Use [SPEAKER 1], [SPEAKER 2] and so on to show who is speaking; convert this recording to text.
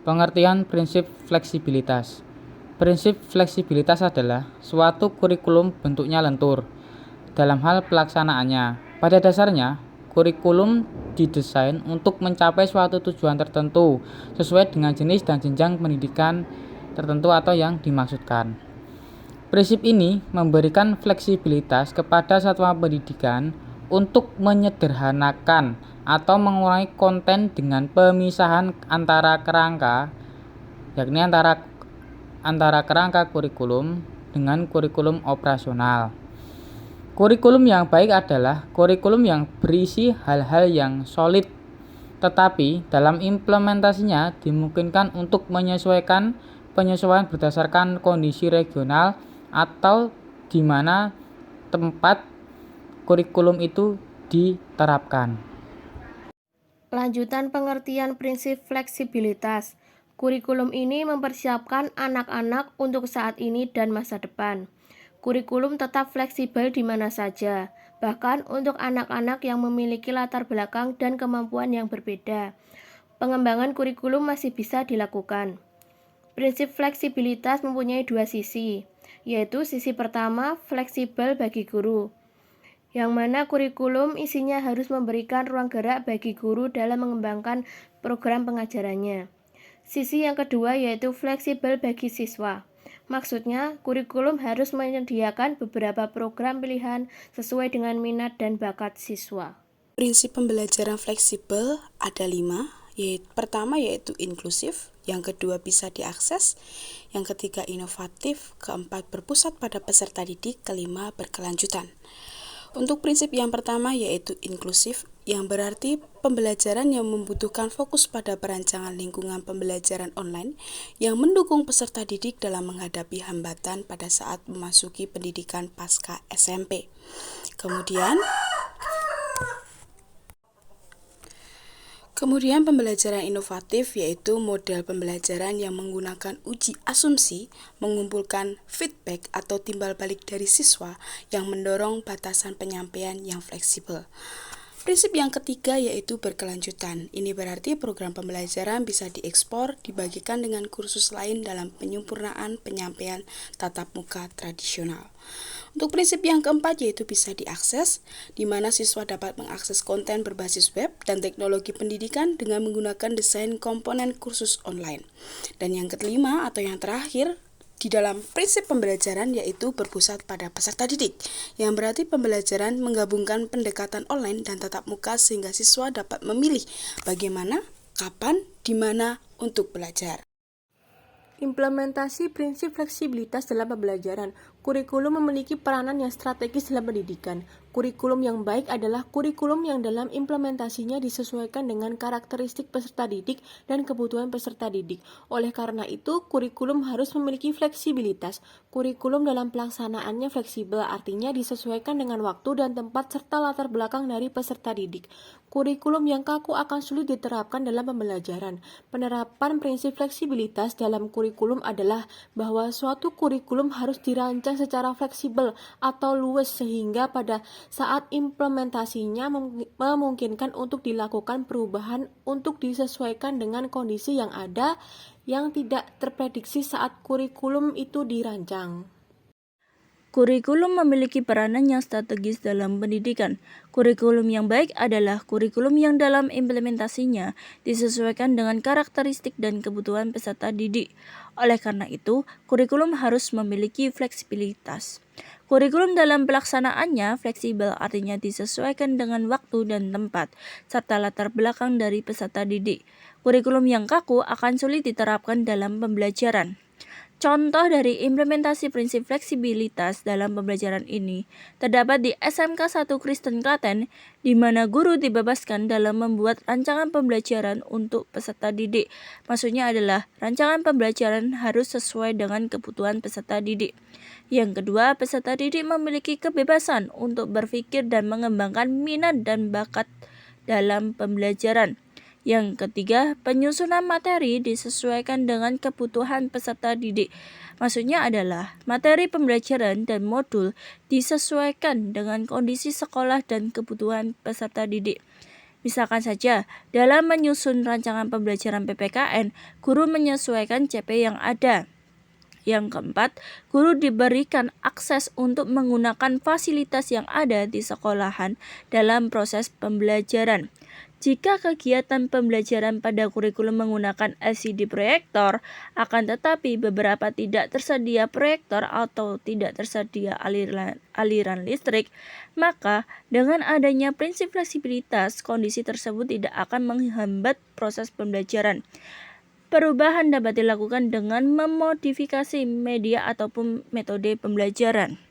[SPEAKER 1] Pengertian prinsip fleksibilitas. Prinsip fleksibilitas adalah suatu kurikulum bentuknya lentur dalam hal pelaksanaannya. Pada dasarnya, kurikulum didesain untuk mencapai suatu tujuan tertentu sesuai dengan jenis dan jenjang pendidikan tertentu atau yang dimaksudkan. Prinsip ini memberikan fleksibilitas kepada satuan pendidikan untuk menyederhanakan atau mengurangi konten dengan pemisahan antara kerangka, yakni antara kerangka kurikulum dengan kurikulum operasional. Kurikulum yang baik adalah kurikulum yang berisi hal-hal yang solid, tetapi dalam implementasinya dimungkinkan untuk penyesuaian berdasarkan kondisi regional atau di mana tempat kurikulum itu diterapkan.
[SPEAKER 2] Lanjutan pengertian prinsip fleksibilitas. Kurikulum ini mempersiapkan anak-anak untuk saat ini dan masa depan. Kurikulum tetap fleksibel di mana saja, bahkan untuk anak-anak yang memiliki latar belakang dan kemampuan yang berbeda. Pengembangan kurikulum masih bisa dilakukan. Prinsip fleksibilitas mempunyai dua sisi, yaitu sisi pertama fleksibel bagi guru, yang mana kurikulum isinya harus memberikan ruang gerak bagi guru dalam mengembangkan program pengajarannya. Sisi yang kedua yaitu fleksibel bagi siswa. Maksudnya, kurikulum harus menyediakan beberapa program pilihan sesuai dengan minat dan bakat siswa.
[SPEAKER 3] Prinsip pembelajaran fleksibel ada 5, pertama yaitu inklusif, yang kedua bisa diakses, yang ketiga inovatif, keempat berpusat pada peserta didik, kelima berkelanjutan. Untuk prinsip yang pertama yaitu inklusif, yang berarti pembelajaran yang membutuhkan fokus pada perancangan lingkungan pembelajaran online yang mendukung peserta didik dalam menghadapi hambatan pada saat memasuki pendidikan pasca SMP. Kemudian pembelajaran inovatif yaitu model pembelajaran yang menggunakan uji asumsi, mengumpulkan feedback atau timbal balik dari siswa yang mendorong batasan penyampaian yang fleksibel. Prinsip yang ketiga yaitu berkelanjutan. Ini berarti program pembelajaran bisa diekspor, dibagikan dengan kursus lain dalam penyempurnaan penyampaian tatap muka tradisional. Untuk prinsip yang keempat yaitu bisa diakses, di mana siswa dapat mengakses konten berbasis web dan teknologi pendidikan dengan menggunakan desain komponen kursus online. Dan yang kelima atau yang terakhir, di dalam prinsip pembelajaran yaitu berpusat pada peserta didik, yang berarti pembelajaran menggabungkan pendekatan online dan tatap muka sehingga siswa dapat memilih bagaimana, kapan, di mana untuk belajar.
[SPEAKER 2] Implementasi prinsip fleksibilitas dalam pembelajaran. Kurikulum memiliki peranan yang strategis dalam pendidikan. Kurikulum yang baik adalah kurikulum yang dalam implementasinya disesuaikan dengan karakteristik peserta didik dan kebutuhan peserta didik. Oleh karena itu, kurikulum harus memiliki fleksibilitas. Kurikulum dalam pelaksanaannya fleksibel, artinya disesuaikan dengan waktu dan tempat serta latar belakang dari peserta didik. Kurikulum yang kaku akan sulit diterapkan dalam pembelajaran. Penerapan prinsip fleksibilitas dalam kurikulum adalah bahwa suatu kurikulum harus dirancang secara fleksibel atau luas sehingga pada saat implementasinya memungkinkan untuk dilakukan perubahan untuk disesuaikan dengan kondisi yang ada yang tidak terprediksi saat kurikulum itu dirancang.
[SPEAKER 4] Kurikulum memiliki peranan yang strategis dalam pendidikan. Kurikulum yang baik adalah kurikulum yang dalam implementasinya disesuaikan dengan karakteristik dan kebutuhan peserta didik. Oleh karena itu, kurikulum harus memiliki fleksibilitas. Kurikulum dalam pelaksanaannya fleksibel, artinya disesuaikan dengan waktu dan tempat, serta latar belakang dari peserta didik. Kurikulum yang kaku akan sulit diterapkan dalam pembelajaran. Contoh dari implementasi prinsip fleksibilitas dalam pembelajaran ini terdapat di SMK 1 Kristen Klaten, di mana guru dibebaskan dalam membuat rancangan pembelajaran untuk peserta didik. Maksudnya adalah rancangan pembelajaran harus sesuai dengan kebutuhan peserta didik. Yang kedua, peserta didik memiliki kebebasan untuk berpikir dan mengembangkan minat dan bakat dalam pembelajaran. Yang ketiga, penyusunan materi disesuaikan dengan kebutuhan peserta didik. Maksudnya adalah materi pembelajaran dan modul disesuaikan dengan kondisi sekolah dan kebutuhan peserta didik. Misalkan saja, dalam menyusun rancangan pembelajaran PPKN, guru menyesuaikan CP yang ada. Yang keempat, guru diberikan akses untuk menggunakan fasilitas yang ada di sekolahan dalam proses pembelajaran. Jika kegiatan pembelajaran pada kurikulum menggunakan LCD proyektor, akan tetapi beberapa tidak tersedia proyektor atau tidak tersedia aliran listrik, maka dengan adanya prinsip fleksibilitas, kondisi tersebut tidak akan menghambat proses pembelajaran. Perubahan dapat dilakukan dengan memodifikasi media ataupun metode pembelajaran.